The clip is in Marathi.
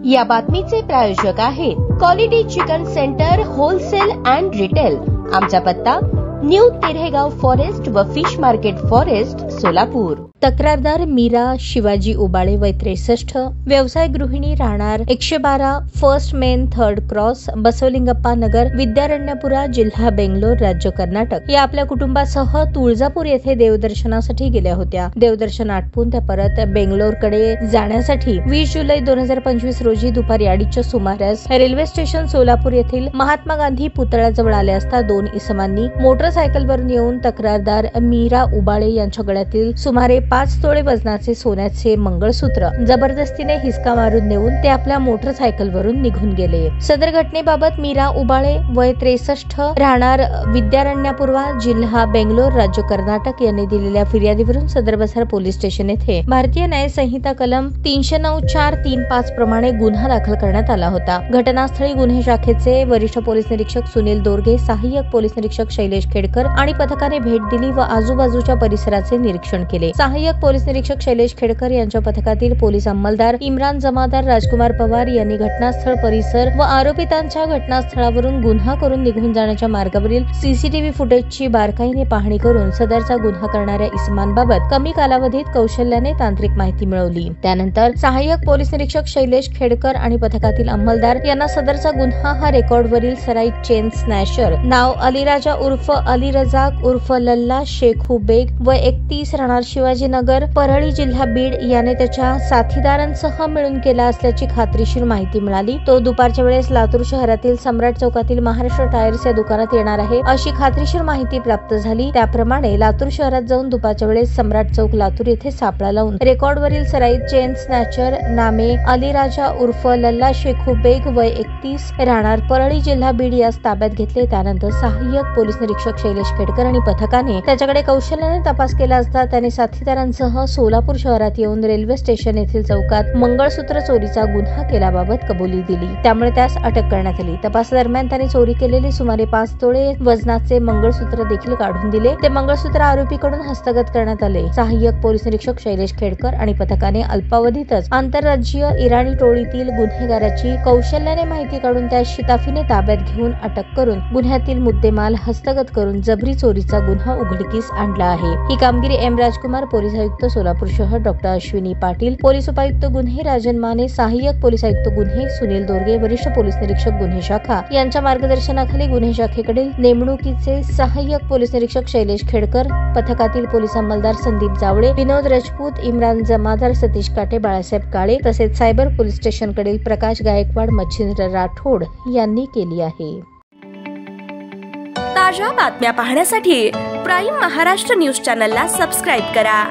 या बातमीचे प्रायोजक आहेत quality chicken centre wholesale and retail. आमचा पत्ता न्यू तिरेगाव फॉरेस्ट व फिश मार्केट फॉरेस्ट सोलापूर। तक्रारदार मीरा शिवाजी उबाळे वय 63, व्यवसाय गृहिणी, राहणार 112 फर्स्ट मेन 3rd क्रॉस, बसवलिंगप्पा नगर, विद्यारण्यपुरा, जिल्हा बेंगलोर, राज्य कर्नाटक या आपल्या कुटुंबासह तुळजापूर येथे देवदर्शनासाठी गेल्या होत्या। देवदर्शन आटपून त्या परत बेंगलोरकडे जाण्यासाठी 20 जुलै 2025 रोजी दुपारी 2:30च्या सुमारास रेल्वे स्टेशन सोलापूर येथील महात्मा गांधी पुतळ्याजवळ आले असता 2 इसमांनी मोटरसायकलवरून येऊन तक्रारदार मीरा उबाळे यांच्या गळ्यातील सुमारे 5 तोळे वजनाचे सोन्याचे मंगळसूत्र जबरदस्तीने हिसका मारून नेऊन ते आपल्या मोटरसायकलवरून निघून गेले। सदर घटनेबाबत मीरा उबाळे वय 63, राहणार विद्यारण्यपुरा, जिल्हा बेंगलोर, राज्य कर्नाटक यांनी दिलेल्या फिर्यादीवरून सदर बसार पोलीस स्टेशन येथे भारतीय न्याय संहिता कलम 309(4)(3)(5) प्रमाणे गुन्हा दाखल करण्यात आला होता। घटनास्थळी गुन्हे शाखेचे वरिष्ठ पोलीस निरीक्षक सुनील दोरगे, सहाय्यक पोलीस निरीक्षक शैलेश खेडकर आणि पथकाने भेट दिली व आजूबाजूच्या परिसराचे निरीक्षण केले। सहाय्यक पोलीस निरीक्षक शैलेश खेडकर यांच्या पथकातील पोलीस अंमलदार इम्रान जमादार, राजकुमार पवार यांनी घटनास्थळ परिसर व आरोपितांच्या घटनास्थळावरून गुन्हा करून निघून जाण्याच्या मार्गावरील सीसीटीव्ही फुटेजची बारकाईने पाहणी करून सदरचा गुन्हा करणाऱ्या इसमांबाबत कमी कालावधीत कौशल्याने तांत्रिक माहिती मिळवली। त्यानंतर सहाय्यक पोलीस निरीक्षक शैलेश खेडकर आणि पथकातील अंमलदार यांना सदरचा गुन्हा हा रेकॉर्डवरील सराईट चेन स्नॅचर, नाव अलीराजा उर्फ अली रजाक उर्फ लल्ला शेखू बेग व 31, राहणार शिवाजीनगर, परळी, जिल्हा बीड याने त्याच्या साथीदारांसह मिळून केला असल्याची खात्रीशीर माहिती मिळाली। तो दुपारच्या वेळेस लातूर शहरातील सम्राट चौकातील महाराष्ट्र टायर्स या दुकानात येणार आहे अशी खात्रीशीर माहिती प्राप्त झाली। त्याप्रमाणे लातूर शहरात जाऊन दुपारच्या वेळेस सम्राट चौक लातूर येथे सापळा लावून रेकॉर्डवरील सराईट चेन स्नॅचर नामे अलीराजा उर्फ लल्ला शेखू बेग वय 31, राहणार परळी, जिल्हा बीड यास ताब्यात घेतले। त्यानंतर सहाय्यक पोलीस निरीक्षक शैलेश खेडकर आणि पथकाने त्याच्याकडे कौशल्याने तपास केला असता त्याने साथीदारांसह सोलापूर शहरात येऊन रेल्वे स्टेशन येथील चौकात मंगळसूत्र चोरीचा गुन्हा केल्याबाबत कबुली दिली। त्यामुळे त्यास अटक करण्यात आली। तपासादरम्यान त्याने चोरी केलेले सुमारे 5 तोळे वजनाचे मंगळसूत्र देखील काढून दिले। ते मंगळसूत्र आरोपीकडून हस्तगत करण्यात आले। सहाय्यक पोलीस निरीक्षक शैलेश खेडकर आणि पथकाने अल्पावधीतच आंतरराज्यीय इराणी टोळीतील गुन्हेगाराची कौशल्याने माहिती काढून त्या शिताफीने ताब्यात घेऊन अटक करून गुन्ह्यातील मुद्देमाल हस्तगत करून जबरी चोरीचा गुन्हा उघडकीस आणला आहे। ही कामगिरी एम राजकुमार, पोलीस आयुक्त सोलापूर शहर डॉक्टर अश्विनी पाटील, पोलीस उपायुक्त गुन्हे राजन माने, सहाय्यक पोलीस आयुक्त गुन्हे सुनील दोरगे, वरिष्ठ पोलीस निरीक्षक गुन्हे शाखा यांच्या मार्गदर्शनाखाली गुन्हे शाखेकडील नेमणुकीचे सहाय्यक पोलीस निरीक्षक शैलेश खेडकर, पथकातील पोलीस अंमलदार संदीप जावळे, विनोद राजपूत, इम्रान जमादार, सतीश काटे, बाळासाहेब काळे तसेच सायबर पोलीस स्टेशनकडील प्रकाश गायकवाड, मच्छिंद्र राठोड यांनी केली आहे। ताज्या बातम्या पाहण्यासाठी प्राईम महाराष्ट्र न्यूज चॅनलला सबस्क्राईब करा।